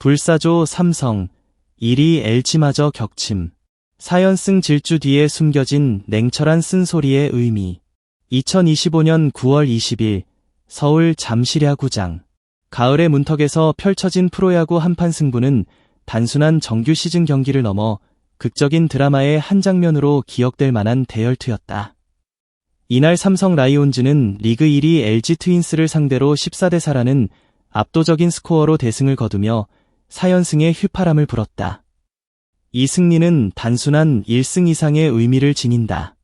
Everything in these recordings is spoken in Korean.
불사조 삼성, 1위 LG마저 격침. 4연승 질주 뒤에 숨겨진 냉철한 쓴소리의 의미. 2025년 9월 20일 서울 잠실야구장. 가을의 문턱에서 펼쳐진 프로야구 한판 승부는 단순한 정규 시즌 경기를 넘어 극적인 드라마의 한 장면으로 기억될 만한 대열투였다. 이날 삼성 라이온즈는 리그 1위 LG 트윈스를 상대로 14대 4라는 압도적인 스코어로 대승을 거두며 4연승의 휘파람을 불었다. 이 승리는 단순한 1승 이상의 의미를 지닌다.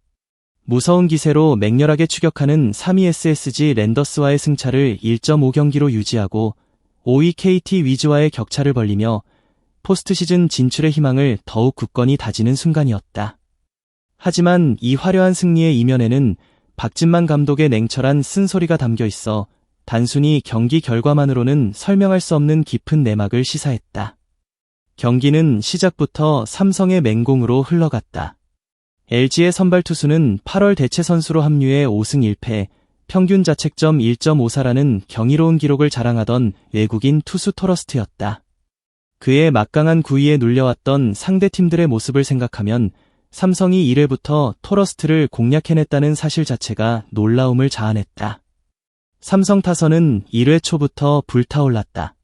무서운 기세로 맹렬하게 추격하는 3위 SSG 랜더스와의 승차를 1.5경기로 유지하고 5위 KT 위즈와의 격차를 벌리며 포스트 시즌 진출의 희망을 더욱 굳건히 다지는 순간이었다. 하지만 이 화려한 승리의 이면에는 박진만 감독의 냉철한 쓴소리가 담겨 있어 단순히 경기 결과만으로는 설명할 수 없는 깊은 내막을 시사했다. 경기는 시작부터 삼성의 맹공으로 흘러갔다. LG의 선발 투수는 8월 대체 선수로 합류해 5승 1패, 평균 자책점 1.54라는 경이로운 기록을 자랑하던 외국인 투수 토러스트였다. 그의 막강한 구위에 눌려왔던 상대팀들의 모습을 생각하면 삼성이 1회부터 토러스트를 공략해냈다는 사실 자체가 놀라움을 자아냈다. 삼성 타선은 1회 초부터 불타올랐다.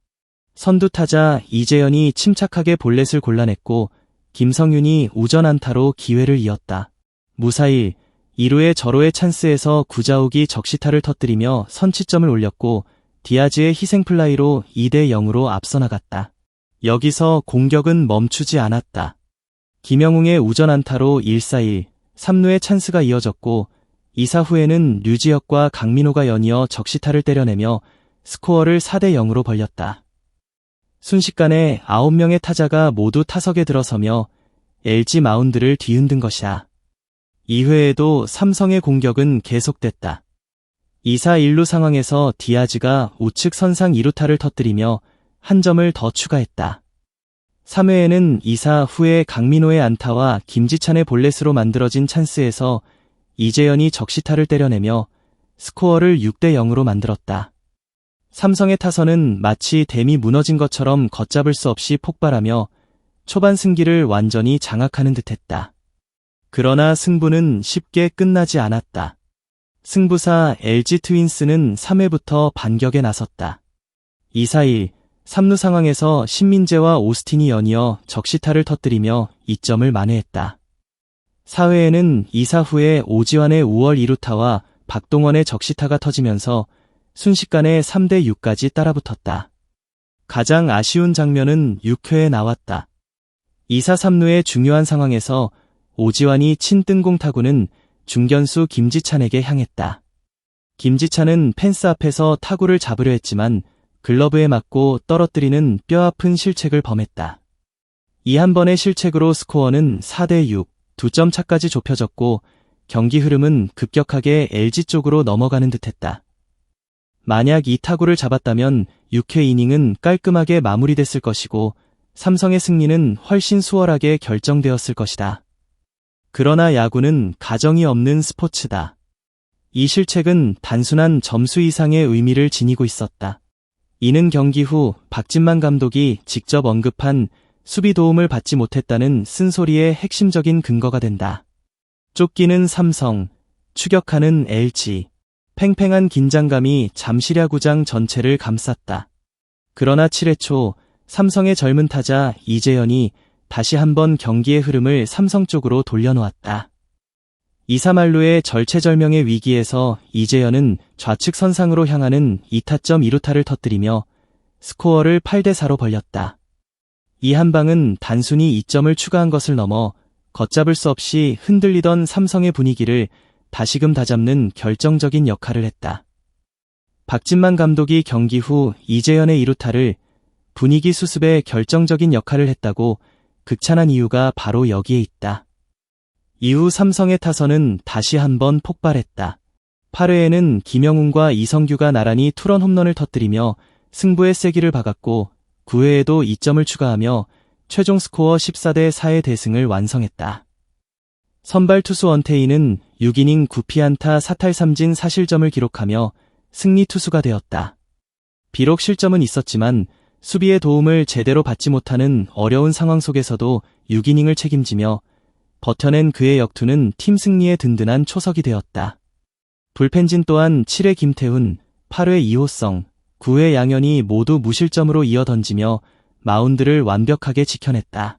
선두 타자 이재현이 침착하게 볼넷을 골라냈고 김성윤이 우전 안타로 기회를 이었다. 무사히 2루의 절호의 찬스에서 구자욱이 적시타를 터뜨리며 선취점을 올렸고 디아즈의 희생플라이로 2대 0으로 앞서 나갔다. 여기서 공격은 멈추지 않았다. 김영웅의 우전 안타로 1-4-1, 3루의 찬스가 이어졌고 2사 후에는 류지혁과 강민호가 연이어 적시타를 때려내며 스코어를 4대 0으로 벌렸다. 순식간에 9명의 타자가 모두 타석에 들어서며 LG 마운드를 뒤흔든 것이다. 2회에도 삼성의 공격은 계속됐다. 2사 1루 상황에서 디아즈가 우측 선상 2루타를 터뜨리며 한 점을 더 추가했다. 3회에는 2사 후에 강민호의 안타와 김지찬의 볼넷으로 만들어진 찬스에서 이재현이 적시타를 때려내며 스코어를 6대 0으로 만들었다. 삼성의 타선은 마치 댐이 무너진 것처럼 걷잡을 수 없이 폭발하며 초반 승기를 완전히 장악하는 듯했다. 그러나 승부는 쉽게 끝나지 않았다. 승부사 LG 트윈스는 3회부터 반격에 나섰다. 2-4-1, 3루 상황에서 신민재와 오스틴이 연이어 적시타를 터뜨리며 2점을 만회했다. 4회에는 2사 후에 오지환의 5월 2루타와 박동원의 적시타가 터지면서 순식간에 3대 6까지 따라붙었다. 가장 아쉬운 장면은 6회에 나왔다. 2사 3루의 중요한 상황에서 오지환이 친뜬공 타구는 중견수 김지찬에게 향했다. 김지찬은 펜스 앞에서 타구를 잡으려 했지만 글러브에 맞고 떨어뜨리는 뼈아픈 실책을 범했다. 이 한 번의 실책으로 스코어는 4대 6, 2점 차까지 좁혀졌고 경기 흐름은 급격하게 LG 쪽으로 넘어가는 듯했다. 만약 이 타구를 잡았다면 6회 이닝은 깔끔하게 마무리됐을 것이고 삼성의 승리는 훨씬 수월하게 결정되었을 것이다. 그러나 야구는 가정이 없는 스포츠다. 이 실책은 단순한 점수 이상의 의미를 지니고 있었다. 이는 경기 후 박진만 감독이 직접 언급한 수비 도움을 받지 못했다는 쓴소리의 핵심적인 근거가 된다. 쫓기는 삼성, 추격하는 LG. 팽팽한 긴장감이 잠실야구장 전체를 감쌌다. 그러나 7회 초 삼성의 젊은 타자 이재현이 다시 한번 경기의 흐름을 삼성 쪽으로 돌려놓았다. 2사 만루의 절체절명의 위기에서 이재현은 좌측 선상으로 향하는 2타점 2루타를 터뜨리며 스코어를 8대 4로 벌렸다. 이 한 방은 단순히 2점을 추가한 것을 넘어 걷잡을 수 없이 흔들리던 삼성의 분위기를 다시금 다잡는 결정적인 역할을 했다. 박진만 감독이 경기 후 이재현의 2루타를 분위기 수습에 결정적인 역할을 했다고 극찬한 이유가 바로 여기에 있다. 이후 삼성의 타선은 다시 한번 폭발했다. 8회에는 김영웅과 이성규가 나란히 투런 홈런을 터뜨리며 승부의 세기를 박았고 9회에도 2점을 추가하며 최종 스코어 14대 4의 대승을 완성했다. 선발 투수 원태인은 6이닝 9피안타 4탈3진 4실점을 기록하며 승리 투수가 되었다. 비록 실점은 있었지만 수비의 도움을 제대로 받지 못하는 어려운 상황 속에서도 6이닝을 책임지며 버텨낸 그의 역투는 팀 승리에 든든한 초석이 되었다. 불펜진 또한 7회 김태훈, 8회 이호성, 9회 양현이 모두 무실점으로 이어 던지며 마운드를 완벽하게 지켜냈다.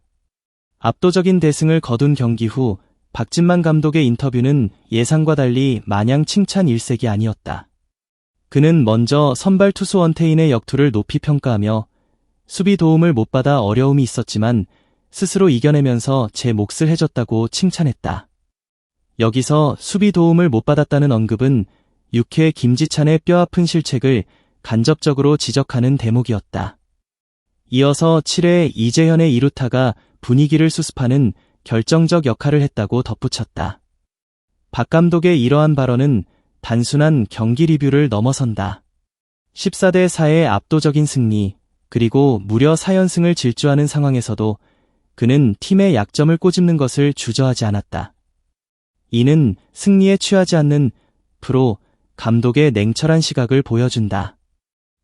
압도적인 대승을 거둔 경기 후 박진만 감독의 인터뷰는 예상과 달리 마냥 칭찬 일색이 아니었다. 그는 먼저 선발 투수 원태인의 역투를 높이 평가하며 수비 도움을 못 받아 어려움이 있었지만 스스로 이겨내면서 제 몫을 해줬다고 칭찬했다. 여기서 수비 도움을 못 받았다는 언급은 6회 김지찬의 뼈아픈 실책을 간접적으로 지적하는 대목이었다. 이어서 7회 이재현의 2루타가 분위기를 수습하는 결정적 역할을 했다고 덧붙였다. 박 감독의 이러한 발언은 단순한 경기 리뷰를 넘어선다. 14대 4의 압도적인 승리, 그리고 무려 4연승을 질주하는 상황에서도 그는 팀의 약점을 꼬집는 것을 주저하지 않았다. 이는 승리에 취하지 않는 프로 감독의 냉철한 시각을 보여준다.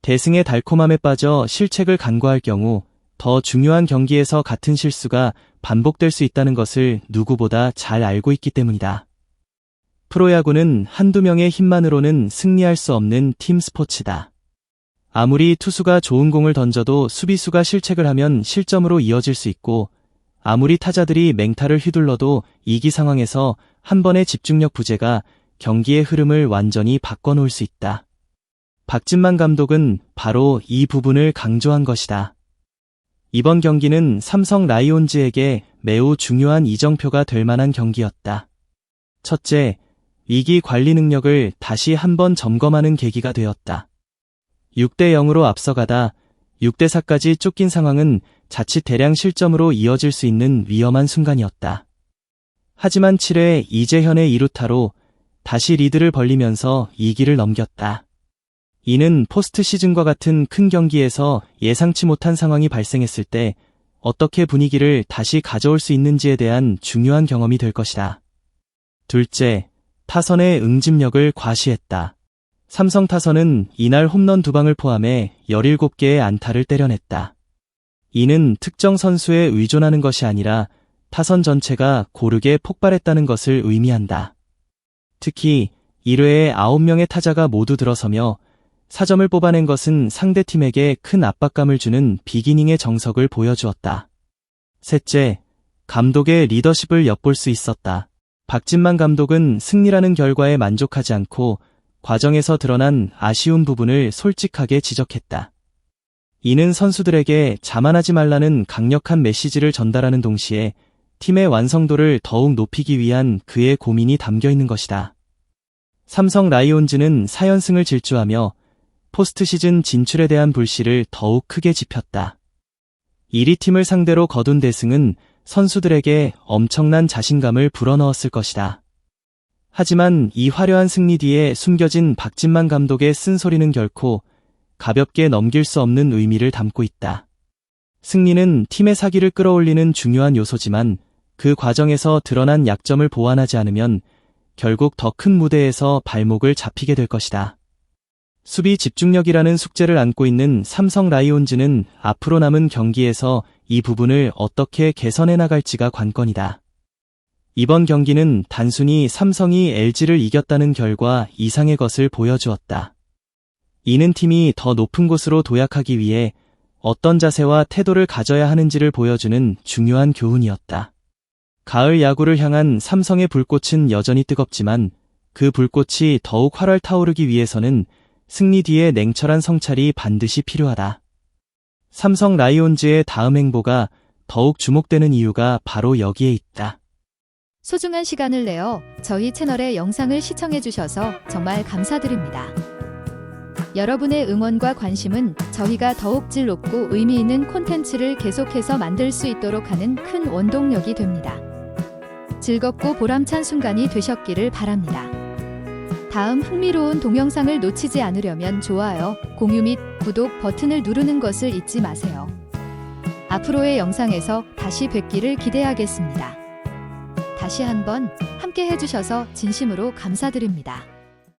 대승의 달콤함에 빠져 실책을 간과할 경우 더 중요한 경기에서 같은 실수가 반복될 수 있다는 것을 누구보다 잘 알고 있기 때문이다. 프로야구는 한두 명의 힘만으로는 승리할 수 없는 팀 스포츠다. 아무리 투수가 좋은 공을 던져도 수비수가 실책을 하면 실점으로 이어질 수 있고, 아무리 타자들이 맹타를 휘둘러도 이기 상황에서 한 번의 집중력 부재가 경기의 흐름을 완전히 바꿔놓을 수 있다. 박진만 감독은 바로 이 부분을 강조한 것이다. 이번 경기는 삼성 라이온즈에게 매우 중요한 이정표가 될 만한 경기였다. 첫째, 위기 관리 능력을 다시 한번 점검하는 계기가 되었다. 6대 0으로 앞서가다 6대 4까지 쫓긴 상황은 자칫 대량 실점으로 이어질 수 있는 위험한 순간이었다. 하지만 7회 이재현의 2루타로 다시 리드를 벌리면서 2기를 넘겼다. 이는 포스트 시즌과 같은 큰 경기에서 예상치 못한 상황이 발생했을 때 어떻게 분위기를 다시 가져올 수 있는지에 대한 중요한 경험이 될 것이다. 둘째, 타선의 응집력을 과시했다. 삼성 타선은 이날 홈런 2방을 포함해 17개의 안타를 때려냈다. 이는 특정 선수에 의존하는 것이 아니라 타선 전체가 고르게 폭발했다는 것을 의미한다. 특히 1회에 9명의 타자가 모두 들어서며 4점을 뽑아낸 것은 상대팀에게 큰 압박감을 주는 비기닝의 정석을 보여주었다. 셋째, 감독의 리더십을 엿볼 수 있었다. 박진만 감독은 승리라는 결과에 만족하지 않고 과정에서 드러난 아쉬운 부분을 솔직하게 지적했다. 이는 선수들에게 자만하지 말라는 강력한 메시지를 전달하는 동시에 팀의 완성도를 더욱 높이기 위한 그의 고민이 담겨 있는 것이다. 삼성 라이온즈는 4연승을 질주하며 포스트 시즌 진출에 대한 불씨를 더욱 크게 지폈다. 1위 팀을 상대로 거둔 대승은 선수들에게 엄청난 자신감을 불어넣었을 것이다. 하지만 이 화려한 승리 뒤에 숨겨진 박진만 감독의 쓴소리는 결코 가볍게 넘길 수 없는 의미를 담고 있다. 승리는 팀의 사기를 끌어올리는 중요한 요소지만 그 과정에서 드러난 약점을 보완하지 않으면 결국 더 큰 무대에서 발목을 잡히게 될 것이다. 수비 집중력이라는 숙제를 안고 있는 삼성 라이온즈는 앞으로 남은 경기에서 이 부분을 어떻게 개선해 나갈지가 관건이다. 이번 경기는 단순히 삼성이 LG를 이겼다는 결과 이상의 것을 보여주었다. 이는 팀이 더 높은 곳으로 도약하기 위해 어떤 자세와 태도를 가져야 하는지를 보여주는 중요한 교훈이었다. 가을 야구를 향한 삼성의 불꽃은 여전히 뜨겁지만 그 불꽃이 더욱 활활 타오르기 위해서는 승리 뒤에 냉철한 성찰이 반드시 필요하다. 삼성 라이온즈의 다음 행보가 더욱 주목되는 이유가 바로 여기에 있다. 소중한 시간을 내어 저희 채널의 영상을 시청해주셔서 정말 감사드립니다. 여러분의 응원과 관심은 저희가 더욱 질 높고 의미 있는 콘텐츠를 계속해서 만들 수 있도록 하는 큰 원동력이 됩니다. 즐겁고 보람찬 순간이 되셨기를 바랍니다. 다음 흥미로운 동영상을 놓치지 않으려면 좋아요, 공유 및 구독 버튼을 누르는 것을 잊지 마세요. 앞으로의 영상에서 다시 뵙기를 기대하겠습니다. 다시 다시 한번 함께 해주셔서 진심으로 감사드립니다.